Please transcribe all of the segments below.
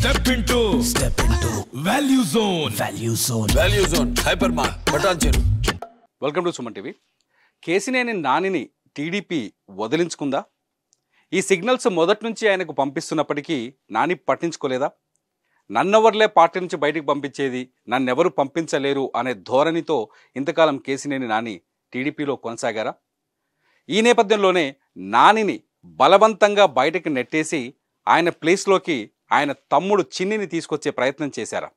Step into Value Zone. Value Zone. Hypermart. Bhatancheru. Welcome to Suman TV. Kesineni నానిని TDP వదిలించుకుందా? ఈ signals మొదటి నుంచి ఆయనకు పంపిస్తున్నప్పటికీ నాని పట్టించుకోలేదా? నన్నెవర్లే పార్టీ నుంచి బయటికి పంపించేది, నన్నెవరు పంపించలేరు అనే ధోరణితో ఇంతకాలం కేసినేని నాని టీడీపీలో కొనసాగారా? ఈ నేపథ్యంలోనే నానిని బలవంతంగా బయటకు నెట్టేసి ఆయన ప్లేస్లోకి ఆయన తమ్ముడు చిన్నిని తీసుకొచ్చే ప్రయత్నం చేశారా?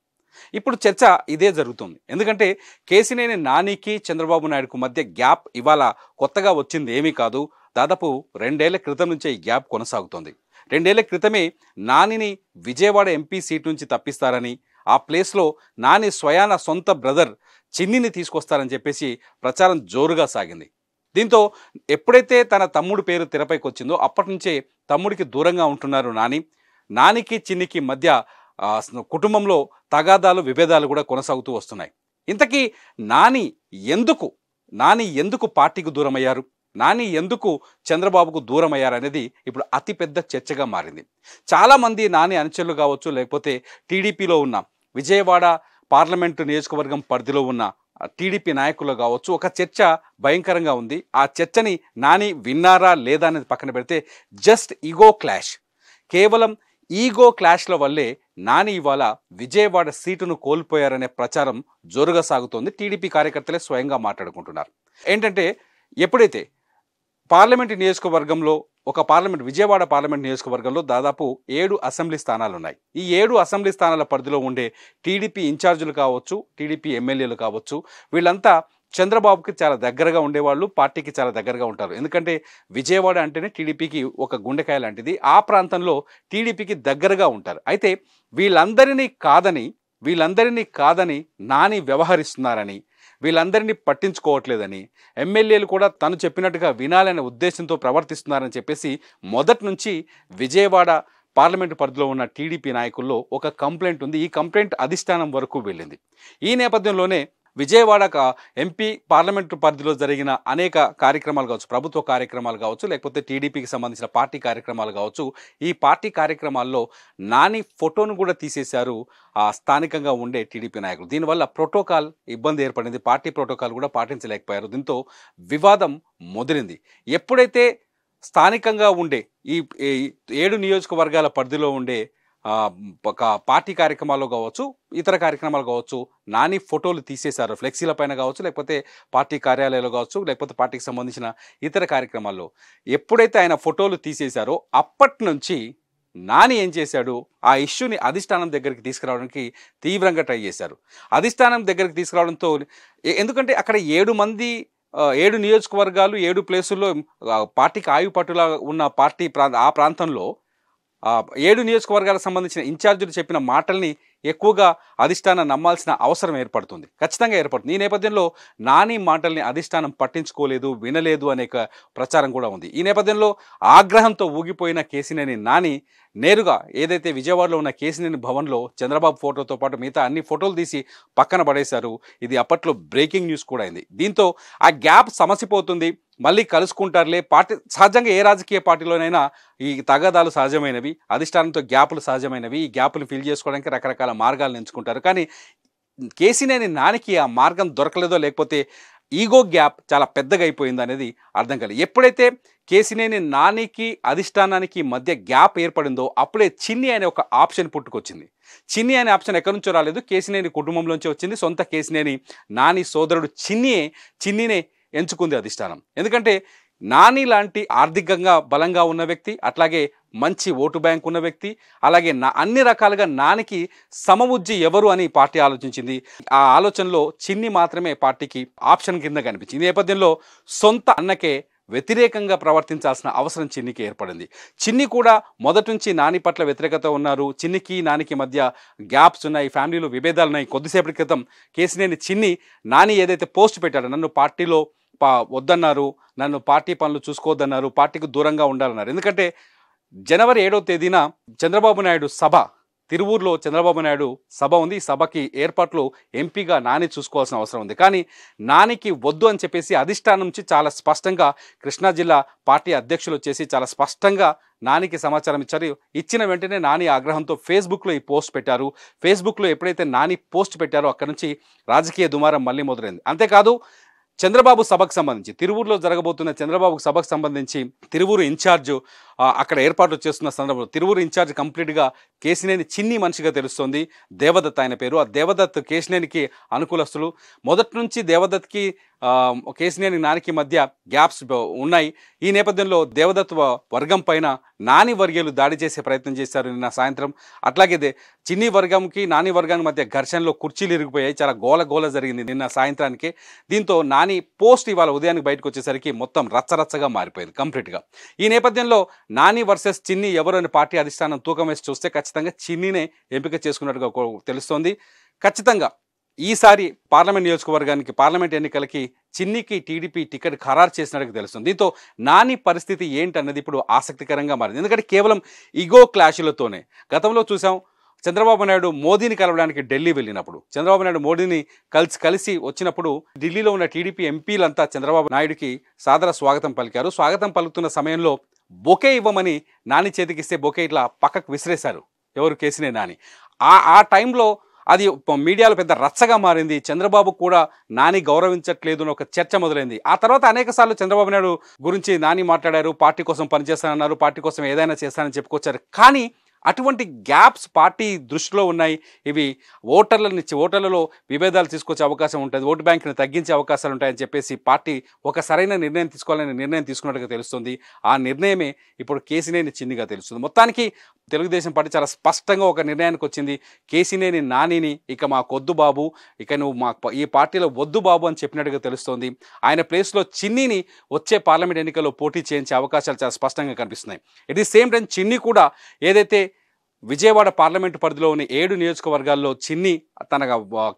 ఇప్పుడు చర్చ ఇదే జరుగుతుంది. ఎందుకంటే కేసినేని నానికి చంద్రబాబు నాయుడుకు మధ్య గ్యాప్ ఇవాళ కొత్తగా వచ్చింది ఏమీ కాదు. దాదాపు 2 ఏళ్ల క్రితం నుంచే ఈ గ్యాప్ కొనసాగుతోంది. 2 ఏళ్ల క్రితమే నానిని విజయవాడ ఎంపీ సీట్ నుంచి తప్పిస్తారని, ఆ ప్లేస్లో నాని స్వయాన సొంత బ్రదర్ చిన్నిని తీసుకొస్తారని చెప్పేసి ప్రచారం జోరుగా సాగింది. దీంతో ఎప్పుడైతే తన తమ్ముడు పేరు తెరపైకి వచ్చిందో అప్పటి నుంచే తమ్ముడికి దూరంగా ఉంటున్నారు నానికి చిన్నికి మధ్య కుటుంబంలో తగాదాలు విభేదాలు కూడా కొనసాగుతూ వస్తున్నాయి. ఇంతకీ నాని ఎందుకు పార్టీకి దూరం అయ్యారు, నాని ఎందుకు చంద్రబాబుకు దూరం అయ్యారు అనేది ఇప్పుడు అతిపెద్ద చర్చగా మారింది. చాలామంది నాని అనుచరులు కావచ్చు, లేకపోతే టీడీపీలో ఉన్న విజయవాడ పార్లమెంటు నియోజకవర్గం పరిధిలో ఉన్న టీడీపీ నాయకులు కావచ్చు, ఒక చర్చ భయంకరంగా ఉంది. ఆ చర్చని నాని విన్నారా లేదా అనేది పక్కన పెడితే జస్ట్ ఈగో క్లాష్, కేవలం ఈగో క్లాష్ల వల్లే నాని ఇవాళ విజయవాడ సీటును కోల్పోయారనే ప్రచారం జోరుగా సాగుతోంది. టీడీపీ కార్యకర్తలే స్వయంగా మాట్లాడుకుంటున్నారు. ఏంటంటే ఎప్పుడైతే విజయవాడ పార్లమెంట్ నియోజకవర్గంలో దాదాపు 7 అసెంబ్లీ స్థానాలు ఉన్నాయి. ఈ 7 అసెంబ్లీ స్థానాల పరిధిలో ఉండే టీడీపీ ఇన్ఛార్జీలు కావచ్చు, టీడీపీ ఎమ్మెల్యేలు కావచ్చు, వీళ్ళంతా చంద్రబాబుకి చాలా దగ్గరగా ఉండేవాళ్ళు, పార్టీకి చాలా దగ్గరగా ఉంటారు. ఎందుకంటే విజయవాడ అంటేనే టీడీపీకి ఒక గుండెకాయ లాంటిది. ఆ ప్రాంతంలో టీడీపీకి దగ్గరగా ఉంటారు. అయితే వీళ్ళందరినీ కాదని నాని వ్యవహరిస్తున్నారని, వీళ్ళందరినీ పట్టించుకోవట్లేదని, ఎమ్మెల్యేలు కూడా తను చెప్పినట్టుగా వినాలనే ఉద్దేశంతో ప్రవర్తిస్తున్నారని చెప్పేసి మొదటి నుంచి విజయవాడ పార్లమెంటు పరిధిలో ఉన్న టీడీపీ నాయకుల్లో ఒక కంప్లైంట్ ఉంది. ఈ కంప్లైంట్ అధిష్టానం వరకు వెళ్ళింది. ఈ నేపథ్యంలోనే విజయవాడ ఎంపీ పార్లమెంటు పరిధిలో జరిగిన అనేక కార్యక్రమాలు కావచ్చు, ప్రభుత్వ కార్యక్రమాలు కావచ్చు, లేకపోతే టీడీపీకి సంబంధించిన పార్టీ కార్యక్రమాలు కావచ్చు, ఈ పార్టీ కార్యక్రమాల్లో నాని ఫోటోను కూడా తీసేశారు స్థానికంగా ఉండే టీడీపీ నాయకులు. దీనివల్ల ప్రోటోకాల్ ఇబ్బంది ఏర్పడింది, పార్టీ ప్రోటోకాల్ కూడా పాటించలేకపోయారు. దీంతో వివాదం ముదిరింది. ఎప్పుడైతే స్థానికంగా ఉండే ఈ 7 నియోజకవర్గాల పరిధిలో ఉండే ఒక పార్టీ కార్యక్రమాల్లో కావచ్చు, ఇతర కార్యక్రమాలు కావచ్చు, నాని ఫోటోలు తీసేశారు. ఫ్లెక్సీల పైన కావచ్చు, లేకపోతే పార్టీ కార్యాలయాలు కావచ్చు, లేకపోతే పార్టీకి సంబంధించిన ఇతర కార్యక్రమాల్లో ఎప్పుడైతే ఆయన ఫోటోలు తీసేశారో అప్పటి నుంచి నాని ఏం చేశాడు, ఆ ఇష్యూని అధిష్టానం దగ్గరికి తీసుకురావడానికి తీవ్రంగా ట్రై చేశారు. అధిష్టానం దగ్గరికి తీసుకురావడంతో, ఎందుకంటే అక్కడ 7 నియోజకవర్గాలు 7 ప్లేసుల్లో పార్టీకి ఆయుపట్టులా ఉన్న ఆ ప్రాంతంలో 7 నియోజకవర్గాలకు సంబంధించిన ఇన్ఛార్జీలు చెప్పిన మాటల్ని ఎక్కువగా అధిష్టానం నమ్మాల్సిన అవసరం ఏర్పడుతుంది, ఖచ్చితంగా ఏర్పడుతుంది. ఈ నేపథ్యంలో నాని మాటల్ని అధిష్టానం పట్టించుకోలేదు, వినలేదు అనే ప్రచారం కూడా ఉంది. ఈ నేపథ్యంలో ఆగ్రహంతో ఊగిపోయిన కేసినేని నాని నేరుగా ఏదైతే విజయవాడలో ఉన్న కేసినేని భవన్లో చంద్రబాబు ఫోటోతో పాటు మిగతా అన్ని ఫోటోలు తీసి పక్కన పడేశారు. ఇది అప్పట్లో బ్రేకింగ్ న్యూస్ కూడా అయింది. దీంతో ఆ గ్యాప్ సమసిపోతుంది, మళ్ళీ కలుసుకుంటారులే. పార్టీ సహజంగా ఏ రాజకీయ పార్టీలోనైనా ఈ తగాదాలు సహజమైనవి, అధిష్టానంతో గ్యాపులు సహజమైనవి. ఈ గ్యాపులు ఫిల్ చేసుకోవడానికి రకరకాల మార్గాలను ఎంచుకుంటారు. కానీ కేసినేని నానికి ఆ మార్గం దొరకలేదో, లేకపోతే ఈగో గ్యాప్ చాలా పెద్దగా అయిపోయింది అనేది అర్థం కాలేదు. ఎప్పుడైతే కేసినేని నానికి అధిష్టానానికి మధ్య గ్యాప్ ఏర్పడిందో అప్పుడే చిన్ని అనే ఒక ఆప్షన్ పుట్టుకొచ్చింది. చిన్ని అనే ఆప్షన్ ఎక్కడి నుంచో రాలేదు, కేసినేని కుటుంబంలోంచి వచ్చింది. సొంత కేసినేని నాని సోదరుడు చిన్నినే ఎంచుకుంది అధిష్టానం. ఎందుకంటే నాని లాంటి ఆర్థికంగా బలంగా ఉన్న వ్యక్తి, అట్లాగే మంచి ఓటు బ్యాంక్ ఉన్న వ్యక్తి, అలాగే అన్ని రకాలుగా నానికి సమవుజ్జి ఎవరు అని పార్టీ ఆలోచించింది. ఆ ఆలోచనలో చిన్ని మాత్రమే పార్టీకి ఆప్షన్ కింద కనిపించింది. ఈ నేపథ్యంలో సొంత అన్నకే వ్యతిరేకంగా ప్రవర్తించాల్సిన అవసరం చిన్నికి ఏర్పడింది. చిన్ని కూడా మొదటి నుంచి నాని పట్ల వ్యతిరేకత ఉన్నారు. చిన్నికి నానికి మధ్య గ్యాప్స్ ఉన్నాయి, ఫ్యామిలీలో విభేదాలు ఉన్నాయి. కొద్దిసేపటి క్రితం కేసినేని చిన్ని నాని ఏదైతే పోస్ట్ పెట్టాడో, నన్ను పార్టీలో వద్దన్నారు, నన్ను పార్టీ పనులు చూసుకోవద్దన్నారు, పార్టీకి దూరంగా ఉండాలన్నారు. ఎందుకంటే జనవరి 7వ తేదీన చంద్రబాబు నాయుడు సభ తిరువూరులో చంద్రబాబు నాయుడు సభ ఉంది. ఈ సభకి ఏర్పాట్లు ఎంపీగా నాని చూసుకోవాల్సిన అవసరం ఉంది. కానీ నానికి వద్దు అని చెప్పేసి అధిష్టానం నుంచి చాలా స్పష్టంగా కృష్ణా జిల్లా పార్టీ అధ్యక్షులు వచ్చేసి చాలా స్పష్టంగా నానికి సమాచారం ఇచ్చారు. ఇచ్చిన వెంటనే నాని ఆగ్రహంతో ఫేస్బుక్లో ఈ పోస్ట్ పెట్టారు. ఫేస్బుక్లో ఎప్పుడైతే నాని పోస్ట్ పెట్టారో అక్కడి నుంచి రాజకీయ దుమారం మళ్ళీ మొదలైంది. అంతేకాదు చంద్రబాబు సభకు సంబంధించి తిరువూరులో జరగబోతున్న చంద్రబాబు సభకు సంబంధించి తిరువూరు ఇన్ఛార్జ్ అక్కడ ఏర్పాట్లు చేస్తున్న సందర్భంలో తిరువూరు ఇన్ఛార్జ్ కంప్లీట్గా కేశినేని చిన్ని మనిషిగా తెలుస్తోంది. దేవదత్ ఆయన పేరు. ఆ దేవదత్ కేశినేనికి అనుకూలస్తులు. మొదటి నుంచి దేవదత్కి కేశినేని నానికి మధ్య గ్యాప్స్ ఉన్నాయి. ఈ నేపథ్యంలో దేవదత్ వర్గం పైన నాని వర్గీయులు దాడి చేసే ప్రయత్నం చేశారు నిన్న సాయంత్రం. అట్లాగే చిన్ని వర్గంకి నాని వర్గానికి మధ్య ఘర్షణలో కుర్చీలు ఇరిగిపోయాయి. చాలా గోల జరిగింది నిన్న సాయంత్రానికి. దీంతో నాని పోస్ట్ ఇవాళ ఉదయానికి బయటకు వచ్చేసరికి మొత్తం రచ్చరచ్చగా మారిపోయింది కంప్లీట్గా. ఈ నేపథ్యంలో నాని వర్సెస్ చిన్ని ఎవరు అని పార్టీ అధిష్టానం తూకం వేసి చూస్తే ఖచ్చితంగా చిన్నినే ఎంపిక చేసుకున్నట్టుగా తెలుస్తోంది. ఖచ్చితంగా ఈసారి పార్లమెంట్ నియోజకవర్గానికి పార్లమెంట్ ఎన్నికలకి చిన్నికి టీడీపీ టికెట్ ఖరారు చేసినట్టుగా తెలుస్తుంది. దీంతో నాని పరిస్థితి ఏంటన్నది ఇప్పుడు ఆసక్తికరంగా మారింది. ఎందుకంటే కేవలం ఈగో క్లాషులతోనే గతంలో చూసాం. చంద్రబాబు నాయుడు మోదీని కలవడానికి ఢిల్లీ వెళ్ళినప్పుడు చంద్రబాబు నాయుడు మోదీని కలిసి వచ్చినప్పుడు ఢిల్లీలో ఉన్న టీడీపీ ఎంపీలంతా చంద్రబాబు నాయుడుకి సాదర స్వాగతం పలికారు. స్వాగతం పలుకుతున్న సమయంలో బొకే ఇవ్వమని నాని చేతికిస్తే బొకే ఇట్లా పక్కకు విసిరేశారు. ఎవరు? కేశినేని నాని. ఆ టైంలో అది మీడియాలో పెద్ద రచ్చగా మారింది. చంద్రబాబు కూడా నాని గౌరవించట్లేదు అని ఒక చర్చ మొదలైంది. ఆ తర్వాత అనేక సార్లు చంద్రబాబు నాయుడు గురించి నాని మాట్లాడారు. పార్టీ కోసం పనిచేస్తానన్నారు, పార్టీ కోసం ఏదైనా చేస్తానని చెప్పుకొచ్చారు. కానీ అటువంటి గ్యాప్స్ పార్టీ దృష్టిలో ఉన్నాయి. ఇవి ఓటర్లలో విభేదాలు తీసుకొచ్చే అవకాశం ఉంటుంది, ఓటు బ్యాంకుని తగ్గించే అవకాశాలు ఉంటాయని చెప్పేసి పార్టీ ఒక సరైన నిర్ణయం తీసుకోవాలని నిర్ణయం తీసుకున్నట్టుగా తెలుస్తుంది. ఆ నిర్ణయమే ఇప్పుడు కేశినేని చిన్నిగా తెలుస్తుంది. మొత్తానికి తెలుగుదేశం పార్టీ చాలా స్పష్టంగా ఒక నిర్ణయానికి వచ్చింది. కేశినేని నానిని ఇక మాకొద్దు బాబు, ఇక నువ్వు ఈ పార్టీలో వద్దు బాబు అని చెప్పినట్టుగా తెలుస్తోంది. ఆయన ప్లేస్లో చిన్నిని వచ్చే పార్లమెంట్ ఎన్నికల్లో పోటీ చేయించే అవకాశాలు చాలా స్పష్టంగా కనిపిస్తున్నాయి. ఎట్ ది సేమ్ టైం చిన్ని కూడా ఏదైతే విజయవాడ పార్లమెంటు పరిధిలోని 7 నియోజకవర్గాల్లో చిన్ని తన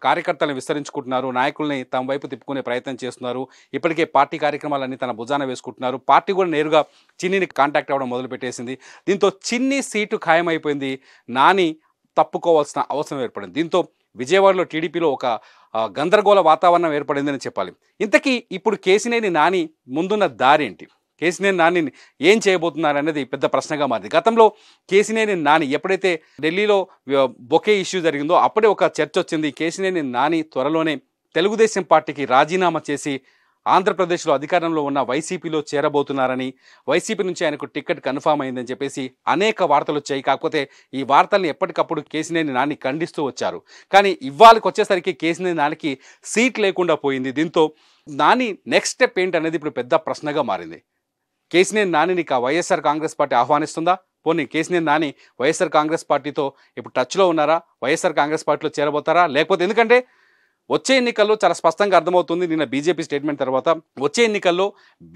కార్యకర్తలను విస్తరించుకుంటున్నారు, నాయకుల్ని తమ వైపు తిప్పుకునే ప్రయత్నం చేస్తున్నారు. ఇప్పటికే పార్టీ కార్యక్రమాలన్నీ తన భుజాన వేసుకుంటున్నారు. పార్టీ కూడా నేరుగా చిన్నిని కాంటాక్ట్ అవ్వడం మొదలుపెట్టేసింది. దీంతో చిన్ని సీటు ఖాయమైపోయింది. నాని తప్పుకోవాల్సిన అవసరం ఏర్పడింది. దీంతో విజయవాడలో టీడీపీలో ఒక గందరగోళ వాతావరణం ఏర్పడిందని చెప్పాలి. ఇంతకీ ఇప్పుడు కేశినేని నాని ముందున్న దారి ఏంటి? కేశినేని నానిని ఏం చేయబోతున్నారు అనేది పెద్ద ప్రశ్నగా మారింది. గతంలో కేశినేని నాని ఎప్పుడైతే ఢిల్లీలో బొకే ఇష్యూ జరిగిందో అప్పుడే ఒక చర్చ వచ్చింది. కేశినేని నాని త్వరలోనే తెలుగుదేశం పార్టీకి రాజీనామా చేసి ఆంధ్రప్రదేశ్లో అధికారంలో ఉన్న వైసీపీలో చేరబోతున్నారని, వైసీపీ నుంచి ఆయనకు టికెట్ కన్ఫామ్ అయిందని చెప్పేసి అనేక వార్తలు వచ్చాయి. కాకపోతే ఈ వార్తల్ని ఎప్పటికప్పుడు కేశినేని నాని ఖండిస్తూ వచ్చారు. కానీ ఇవాళకి వచ్చేసరికి కేశినేని నానికి సీట్ లేకుండా పోయింది. దీంతో నాని నెక్స్ట్ స్టెప్ ఏంటి అనేది ఇప్పుడు పెద్ద ప్రశ్నగా మారింది. కేశినేని నానిని వైఎస్ఆర్ కాంగ్రెస్ పార్టీ ఆహ్వానిస్తుందా? పోనీ కేశినేని నాని వైఎస్ఆర్ కాంగ్రెస్ పార్టీతో ఇప్పుడు టచ్లో ఉన్నారా? వైఎస్ఆర్ కాంగ్రెస్ పార్టీలో చేరబోతారా? లేకపోతే ఎందుకంటే వచ్చే ఎన్నికల్లో చాలా స్పష్టంగా అర్థమవుతుంది. నిన్న బీజేపీ స్టేట్మెంట్ తర్వాత వచ్చే ఎన్నికల్లో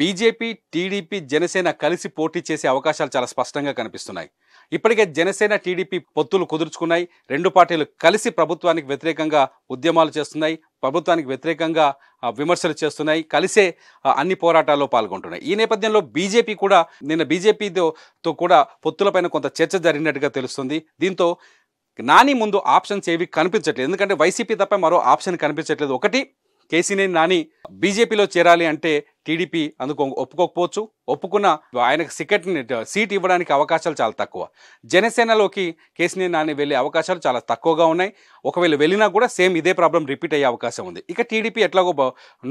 బీజేపీ, టీడీపీ, జనసేన కలిసి పోటీ చేసే అవకాశాలు చాలా స్పష్టంగా కనిపిస్తున్నాయి. ఇప్పటికే జనసేన, టీడీపీ పొత్తులు కుదుర్చుకున్నాయి. 2 పార్టీలు కలిసి ప్రభుత్వానికి వ్యతిరేకంగా ఉద్యమాలు చేస్తున్నాయి, ప్రభుత్వానికి వ్యతిరేకంగా విమర్శలు చేస్తున్నాయి, కలిసే అన్ని పోరాటాల్లో పాల్గొంటున్నాయి. ఈ నేపథ్యంలో బీజేపీ కూడా నిన్న బీజేపీతో కూడా పొత్తులపైన కొంత చర్చ జరిగినట్టుగా తెలుస్తుంది. దీంతో నాని ముందు ఆప్షన్స్ ఏవి కనిపించట్లేదు. ఎందుకంటే వైసీపీ తప్ప మరో ఆప్షన్ కనిపించట్లేదు. ఒకటి, కేశినేని నాని బీజేపీలో చేరాలి అంటే టీడీపీ అందుకు ఒప్పుకోకపోవచ్చు. ఒప్పుకున్న ఆయనకు సీట్ ఇవ్వడానికి అవకాశాలు చాలా తక్కువ. జనసేనలోకి కేశినేని నాని వెళ్ళే అవకాశాలు చాలా తక్కువగా ఉన్నాయి. ఒకవేళ వెళ్ళినా కూడా సేమ్ ఇదే ప్రాబ్లం రిపీట్ అయ్యే అవకాశం ఉంది. ఇక టీడీపీ ఎట్లాగో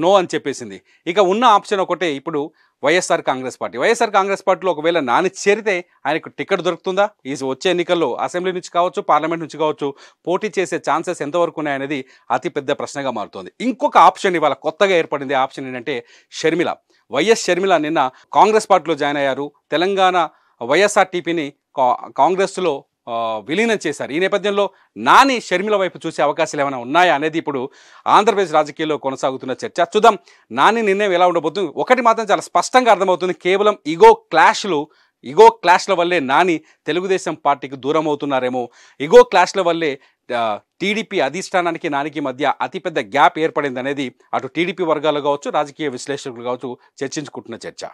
నో అని చెప్పేసింది. ఇక ఉన్న ఆప్షన్ ఒకటే ఇప్పుడు వైఎస్ఆర్ కాంగ్రెస్ పార్టీ. వైఎస్ఆర్ కాంగ్రెస్ పార్టీలో ఒకవేళ నాని చేరితే ఆయనకు టికెట్ దొరుకుతుందా? ఈ వచ్చే ఎన్నికల్లో అసెంబ్లీ నుంచి కావచ్చు, పార్లమెంట్ నుంచి కావచ్చు పోటీ చేసే ఛాన్సెస్ ఎంతవరకు ఉన్నాయనేది అతిపెద్ద ప్రశ్నగా మారుతోంది. ఇంకొక ఆప్షన్ ఇవాళ కొత్తగా ఏర్పడింది. ఆప్షన్ ఏంటంటే షర్మిల. వైఎస్ షర్మిల నిన్న కాంగ్రెస్ పార్టీలో జాయిన్ అయ్యారు. తెలంగాణ వైఎస్ఆర్టీపీని కాంగ్రెస్లో విలీనం చేశారు. ఈ నేపథ్యంలో నాని షర్మిల వైపు చూసే అవకాశాలు ఏమైనా ఉన్నాయా అనేది ఇప్పుడు ఆంధ్రప్రదేశ్ రాజకీయాల్లో కొనసాగుతున్న చర్చ. చూద్దాం నాని నిర్ణయం ఎలా ఉండబోతుంది. ఒకటి మాత్రం చాలా స్పష్టంగా అర్థమవుతుంది. కేవలం ఈగో క్లాష్ల వల్లే నాని తెలుగుదేశం పార్టీకి దూరం అవుతున్నారేమో. ఈగో క్లాష్ల వల్లే టీడీపీ అధిష్టానానికి నానికి మధ్య అతిపెద్ద గ్యాప్ ఏర్పడింది అనేది అటు టీడీపీ వర్గాలు కావచ్చు, రాజకీయ విశ్లేషకులు కావచ్చు చర్చించుకుంటున్న చర్చ.